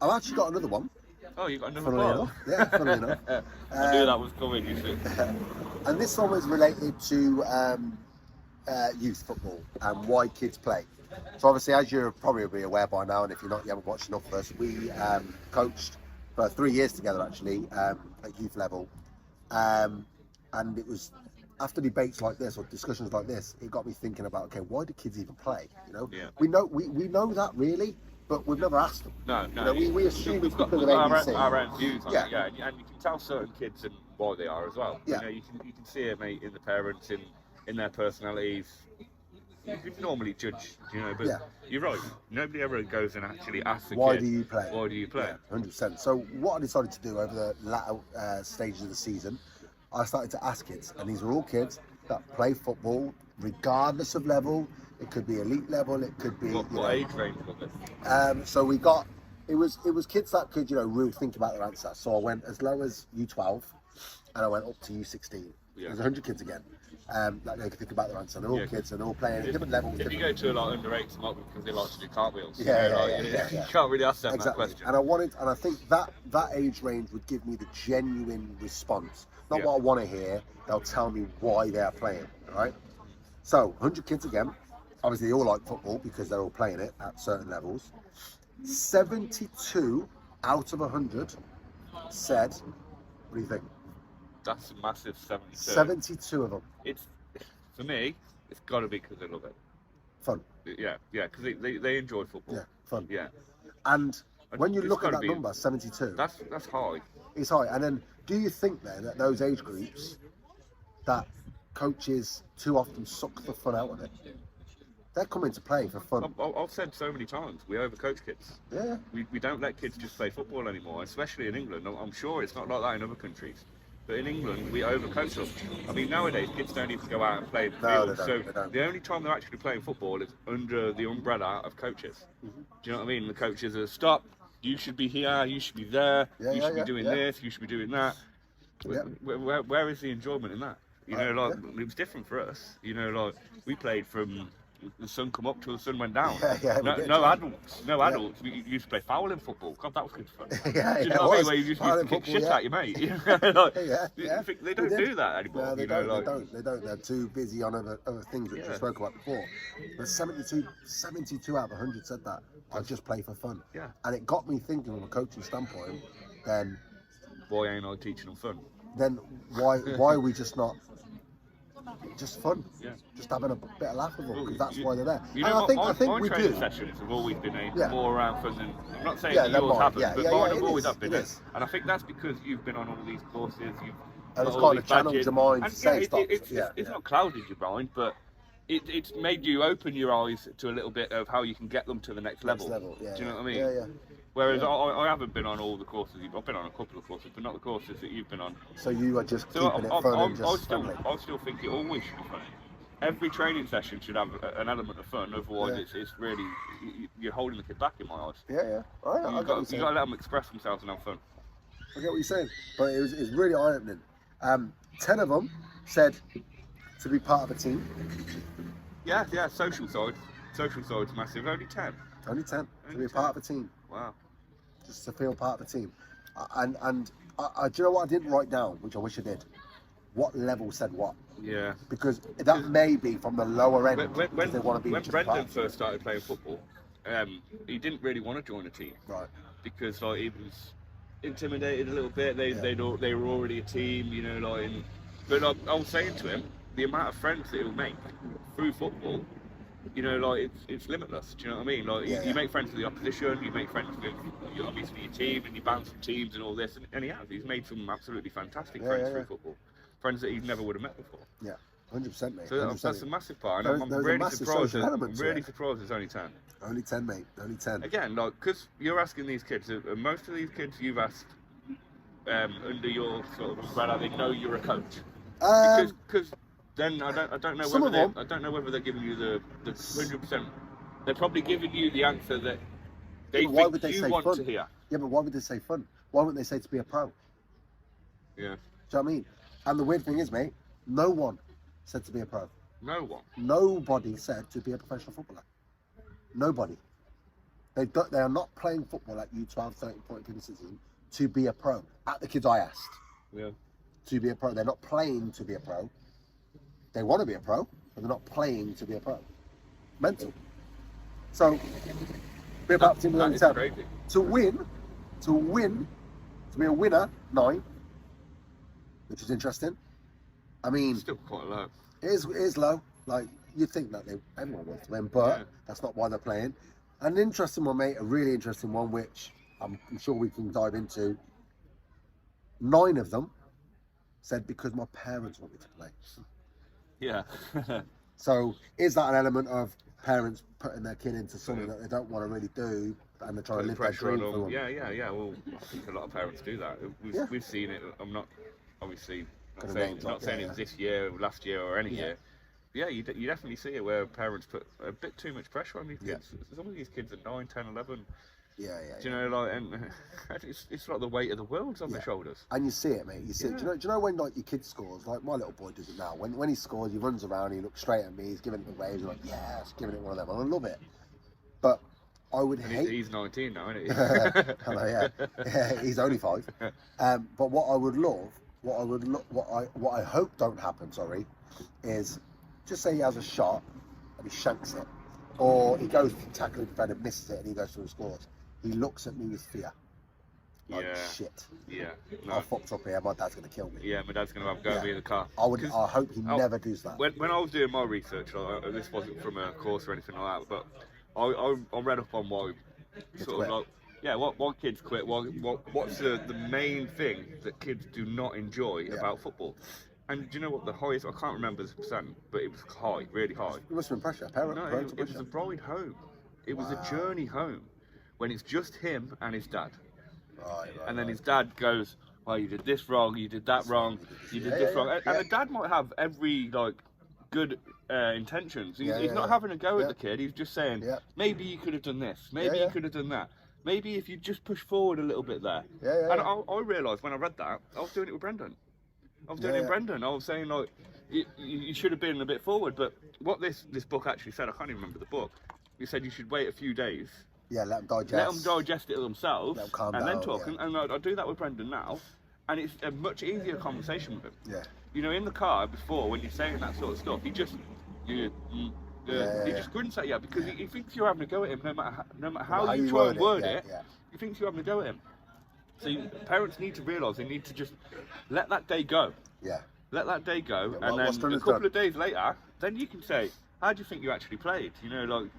I've actually got another one. Oh, you got another Funnily ball? enough, yeah, funnily enough. I knew that was coming, you see. And this one was related to youth football and why kids play. So obviously, as you're probably aware by now, and if you're not, you haven't watched enough of us, we coached for 3 years together actually at youth level, and it was after debates like this or discussions like this, it got me thinking about, okay, why do kids even play? You know, Yeah. we know that really, but we've never asked them. No. You know, we assume we've it's got, because we've of got ABC. our own views on Yeah. it, yeah, and you can tell certain kids and why they are as well. Yeah. You know, you can see it, mate, in the parents, in their personalities. You can normally judge, you know, but Yeah. you're right. Nobody ever goes and actually asks the Why kid, do you play? Why do you play? Yeah, 100%. So what I decided to do over the latter stages of the season, I started to ask kids, and these are all kids that play football, regardless of level. It could be elite level, it could be. What age range was it? So we got it was kids that could really think about their answer. So I went as low as U12, and I went up to U16. Yeah. There's 100 kids again that they could think about their answer. They're all kids and they're all playing at different levels. If you go to a lot under 8s, because they like to do cartwheels. Yeah. You can't really ask them that Exactly. question. And I think that age range would give me the genuine response. Not what I want to hear. They'll tell me why they're playing. All right. So 100 kids again. Obviously, they all like football because they're all playing it at certain levels. 72 out of 100 said, "What do you think?" That's a massive 72. 72 of them. It's, for me, it's got to be because they love it. Fun. Yeah, because they enjoy football. Yeah, fun. Yeah. And when you It's look at gotta that be- number, 72, That's high. it's high. And then, do you think then that those age groups, that coaches too often suck the fun out of it? They're coming to play for fun. I've said so many times, we overcoach kids. Yeah. We don't let kids just play football anymore, especially in England. I'm sure it's not like that in other countries. But in England, we overcoach them. I mean, nowadays, kids don't even go out and play in the No, field. they So don't. the only time they're actually playing football is under the umbrella of coaches. Mm-hmm. Do you know what I mean? The coaches are, stop, you should be here, you should be there, you should be doing this, you should be doing that. Yeah. Where is the enjoyment in that? You know, like, it was different for us. You know, like, we played from the sun come up till the sun went down. No adults. We used to play foul in football. God, that was good fun. Do you know what I mean? Where you used to kick shit at your mate. They don't do that anymore. No, they don't. They don't. They're too busy on other things that you spoke about before. But 72 out of 100 said that. I just play for fun. Yeah. And it got me thinking from a coaching standpoint, then Why ain't I teaching them fun? why are we just not just fun? Yeah. Just having a bit of laugh with them, because that's You- why they're there. You And know, I think my we training do. sessions have always been aimed Yeah. more around fun than. I'm not saying Yeah, that they're yours mine. haven't, Yeah, but yeah, mine yeah, have it always is, have been it it. is. And I think that's because you've been on all these courses. You've And it's got all kind of these channeled badges. your mind And to say stop. it's not clouded your mind, but it's made you open your eyes to a little bit of how you can get them to the next level. Yeah, Do you know what I mean? Yeah. Whereas I haven't been on all the courses. I've been on a couple of courses, but not the courses that you've been on. So you are just So keeping it fun and just family. I still think it always should be fun. Every training session should have an element of fun. Otherwise, it's really you're holding the kid back in my eyes. Yeah. I You got to let them express themselves and have fun. I get what you're saying, but it's really eye-opening. 10 of them said to be part of a team. Yeah. Social side's massive. Only 10. Only 10 to be part of a team, Wow. just to feel part of a team. And do you know what I didn't write down, which I wish I did? What level said what? Yeah. Because that may be from the lower end When because they want to be when just Brendan part. first started playing football, he didn't really want to join a team Right. because like he was intimidated a little bit. They were already a team, you know, like. But I was saying to him, the amount of friends that he'll make through football, you know, like it's limitless. Do you know what I mean? Like you make friends with the opposition, you make friends with obviously your team, and you bounce from teams and all this. And he's made some absolutely fantastic friends through football, friends that he never would have met before. Yeah, 100%, mate. So 100%. that's a massive part, and I'm There's a really massive surprised. social element to it. Surprised it's only 10. Only 10, mate. Only 10. Again, like because you're asking these kids, most of these kids you've asked under your sort of umbrella, they know you're a coach. Because then I don't know whether they're giving you the 100%. They're probably giving you the answer that they why think would they you say want fun? to hear. Yeah, but why would they say fun? Why wouldn't they say to be a pro? Yeah. Do you know what I mean? And the weird thing is, mate, no one said to be a pro. No one. Nobody said to be a professional footballer. Nobody. They are not playing football at U12, 13, 14 season to be a pro. At the kids I asked, Yeah. to be a pro. They're not playing to be a pro. They want to be a pro, but they're not playing to be a pro. Mental. So, be about team That is crazy. to win, to be a winner, 9, which is interesting. I mean, Still quite low. it is low. Like, you'd think that everyone wants to win, but Yeah. that's not why they're playing. An interesting one, mate, a really interesting one, which I'm sure we can dive into. 9 of them said because my parents want me to play. Yeah. So is that an element of parents putting their kid into something that they don't want to really do and they're trying to live their Pressure on dream for them. them? Yeah. Well, I think a lot of parents do that. Yeah. We've seen it. I'm not obviously Gonna saying, name drop, not saying yeah, it's this year, last year, or any Yeah. year. Yeah, you definitely see it where parents put a bit too much pressure on these Yeah. kids. Some of these kids are 9, 10, 11. Yeah. Do you know, like, and it's like the weight of the world's on Yeah. their shoulders. And you see it, mate. You see it. Do you know when like your kid scores? Like my little boy does it now. When he scores, he runs around, he looks straight at me, he's giving it the waves, like yes, giving it one of them. And I love it. But I would And hate. he's 19 now, isn't he? I know, yeah, he's only 5. But what I would love, what I hope don't happen, sorry, is just say he has a shot and he shanks it, or he goes to tackle the defender, misses it, and he goes through and scores. He looks at me with fear. Like Yeah. shit. Yeah. I No. fucked up here. My dad's gonna kill me. Yeah, my dad's gonna have a go at me in the car. I would. 'Cause I hope he I- never does that. When I was doing my research, this wasn't from a course or anything like that, but I read up on why sort quit. of like, yeah, why kids quit, what's the main thing that kids do not enjoy Yeah. about football. And do you know what the highest, I can't remember the percent, but it was high, really high. It must have been pressure. No, Parental it was pressure. a ride home. It was Wow. a journey home when it's just him and his dad. Right. And then his dad goes, well, you did this wrong, you did that wrong, you did this wrong. And the dad might have every, like, good intentions. He's not having a go at the kid, he's just saying, Yeah. maybe you could have done this, maybe you could have done that. Maybe if you just push forward a little bit there. And I realised when I read that, I was doing it with Brendan. I was doing it with Brendan. I was saying, like, you should have been a bit forward. But what this book actually said, I can't even remember the book. It said you should wait a few days. Yeah, let them digest. Let them digest it themselves, Let 'em calm and then down, talk. yeah. And I do that with Brendan now, and it's a much easier conversation with him. Yeah. You know, in the car before, when you're saying that sort of stuff, he just he just grunts at you because he thinks you're having a go at him, no matter how you try and word it. He thinks you're having a go at him. So parents need to realise they need to just let that day go. Yeah. Let that day go, Yeah, and what's then done a is couple done. of days later, then you can say, "How do you think you actually played? You know, like,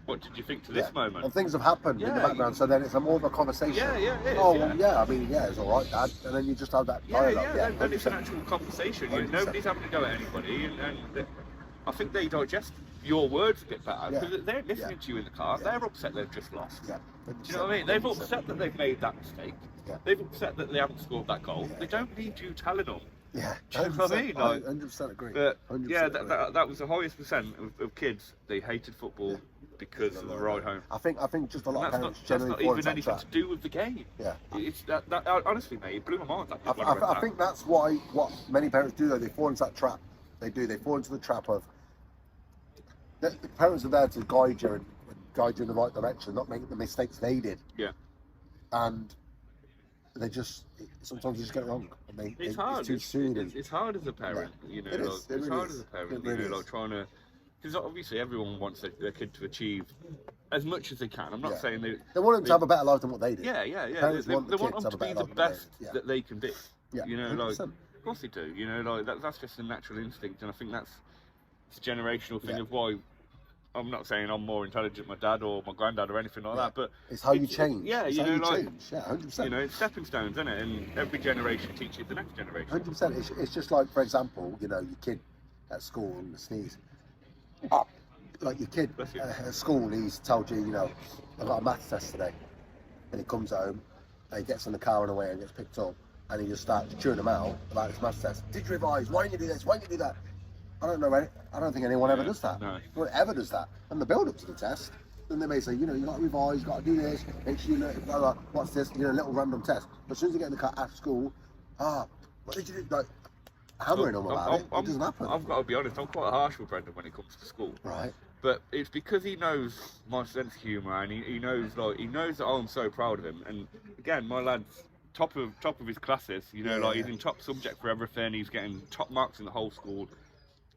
what did you think to this moment?" And things have happened in the Yeah. background, so then it's a more of a conversation. Yeah, it is, Oh, yeah. well, yeah. I mean, yeah, it's all right, Dad. And then you just have that Yeah, dialogue. then it's an 100%. actual conversation. You know, 100%. nobody's having to go at anybody, and I think they digest your words a bit better Yeah. because they're listening Yeah. to you in the car. Yeah. They're upset they've just lost. Yeah. Do you know what I mean? They've 100%. upset that they've made that mistake. Yeah. They've upset that they haven't scored that goal. Yeah. They don't need you telling them. Yeah. Do you know what I mean? Like, 100% agree. But 100% yeah, agree. that was the highest percent of kids. They hated football Yeah. because of the ride home. I think just a lot of And parents that's generally not fall even into that anything trap. to do with the game. Yeah. It's that honestly, mate, it blew my mind. That when read I that. think that's what many parents do though. They fall into that trap. They fall into the trap of the parents are there to guide you and guide you in the right direction, not make the mistakes they did. Yeah. And they sometimes you just get it wrong. And It's hard. It's too soon. It's hard as a parent, you know. It is. Like, It it's really hard is. as a parent, It really you know, is. like trying to. Because obviously everyone wants their kid to achieve as much as they can. I'm not Yeah. saying They want them to have a better life than what they did. Yeah. Parents They want the want kids them to to have be a the better life best than they did. that they can be. Yeah. You know, 100%. like of course they do. You know, like that's just a natural instinct, and I think it's a generational thing Yeah. of why. I'm not saying I'm more intelligent than my dad or my granddad or anything like Yeah. that, but It's how you change. Yeah, It's you how know, you like change. Yeah, 100%. you know, it's stepping stones, isn't it? And every generation teaches the next generation. 100%. It's just like, for example, you know, your kid at school and sneeze. Like your kid Bless you. at school, he's told you, you know, I've got a maths test today. And he comes home and he gets in the car on the way and gets picked up and he just starts chewing him out about his maths test. Did you revise? Why didn't you do this? Why didn't you do that? I don't know, I don't think anyone ever does that. No. No one ever does that. And the build up to the test, then they may say, you know, you got to revise, you got to do this, make sure you know, blah, blah, what's this, you know, a little random test. But as soon as you get in the car after school, what did you do? Like, hammering them about it. It doesn't happen. I've got to be honest, I'm quite harsh with Brendan when it comes to school. Right. But it's because he knows my sense of humour, and he knows that I'm so proud of him. And again, my lad's top of his classes. He's in top subject for everything. He's getting top marks in the whole school.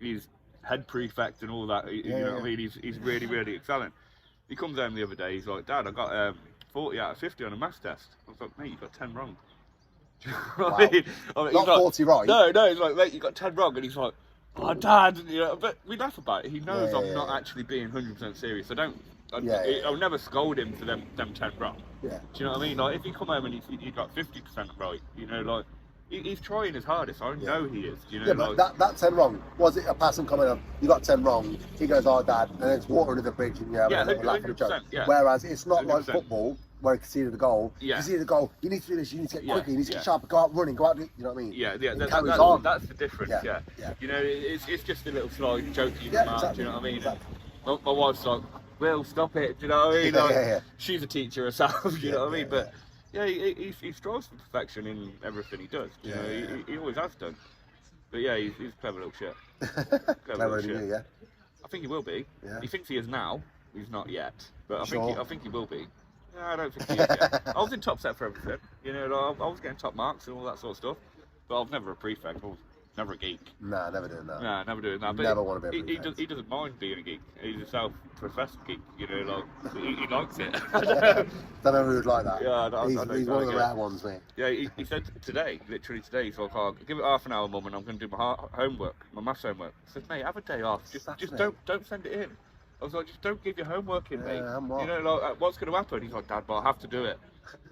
He's head prefect and all that. You know what I mean? He's really, really excelling. He comes home the other day. He's like, "Dad, I got 40 out of 50 on a maths test." I was like, "Mate, you got 10 wrong." Do you know what I mean? Not he's 40 right. No, he's like, "Mate, you got 10 wrong," and he's like, "Oh, Dad," but we laugh about it. He knows I'm not actually being 100% serious. I'll never scold him for them 10 wrong. Yeah. Do you know what I mean? Like, if he come home and he got 50% right, he's trying his hardest. I know he is. But that 10 wrong, was it a passing comment of, you got 10 wrong, he goes, "Oh, Dad," and it's water under the bridge and you have a little laugh at the joke. Yeah. Whereas it's not 100%. like football, where you conceded the goal. Yeah. You see the goal, you need to do this, you need to get quicker, you need to get sharper, go out running, go out, you know what I mean? Yeah, that's the difference. Yeah. It's just a little slight joke you can Exactly. do you know what I mean? Exactly. My wife's like, "Will, stop it," do you know what I mean? Yeah. She's a teacher herself, you know what I mean? But he strives for perfection in everything he does. He always has done. But yeah, he's a clever little shit. Clever than you, yeah. I think he will be. Yeah. He thinks he is now. He's not yet. But Sure. I think he will be. No, I don't think he is yet. I was in top set for everything. I was getting top marks and all that sort of stuff. But I was never a prefect. I was never a geek. Nah, never doing that. Nah, never doing that. But Never want to be a prefect. he doesn't mind being a geek. He's a self-professed geek. He likes it. Don't know who would like that. Yeah, he's one of the rare ones, mate. Yeah, he said literally today, he's like, "Oh, give it half an hour, Mum, and I'm going to do my homework, my maths homework." I said, "Mate, have a day off. Just don't send it in." I was like, "Just don't give your homework in, mate. What's going to happen?" He's like, "Dad, but I have to do it."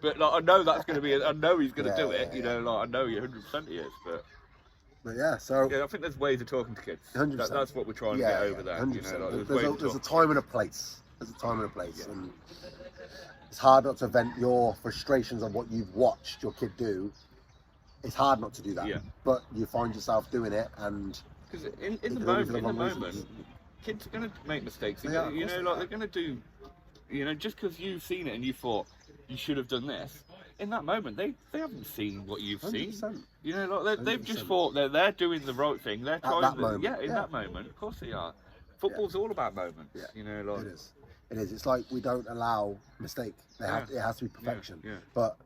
But I know that's going to be. I know he's going to do it. I know he 100% he is. But yeah, so I think there's ways of talking to kids. 100%. That's what we're trying to get over there. 100%. There's a time and a place. And it's hard not to vent your frustrations on what you've watched your kid do. It's hard not to do that. Yeah. But you find yourself doing it, and because in the moment, kids are going to make mistakes. They're going to do. Just because you've seen it and you thought you should have done this. In that moment, they haven't seen what you've 100%. Seen. They've just thought they're doing the right thing. They're trying that moment. That moment. Of course they are. Football's all about moments. Yeah. It is. It's like we don't allow mistake. It has to be perfection. Yeah. But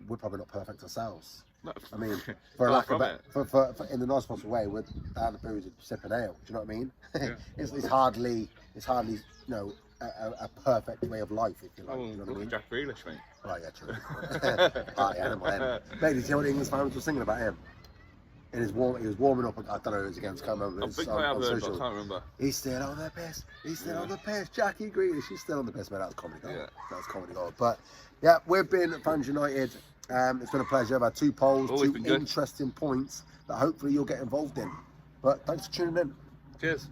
we're probably not perfect ourselves. No. I mean, for lack of for in the nice possible way, we're down the booze and sipping ale. Do you know what I mean? Yeah. it's hardly a perfect way of life, if you like. Oh, you know what I mean? Jack Grealish, mate. Right, yeah, true. Never mind. Mate, did you hear what the English fans were singing about him? He was warming up. I don't know who it was against. Can't remember. I think I have heard, but I can't remember. He's still on the piss. He's still on the piss. Jackie Grealish, he's still on the piss, mate. That was comedy gold. Yeah. That was comedy gold. But yeah, we've been Fans United. It's been a pleasure. I've had 2 polls, 2 interesting points that hopefully you'll get involved in. But thanks for tuning in. Cheers.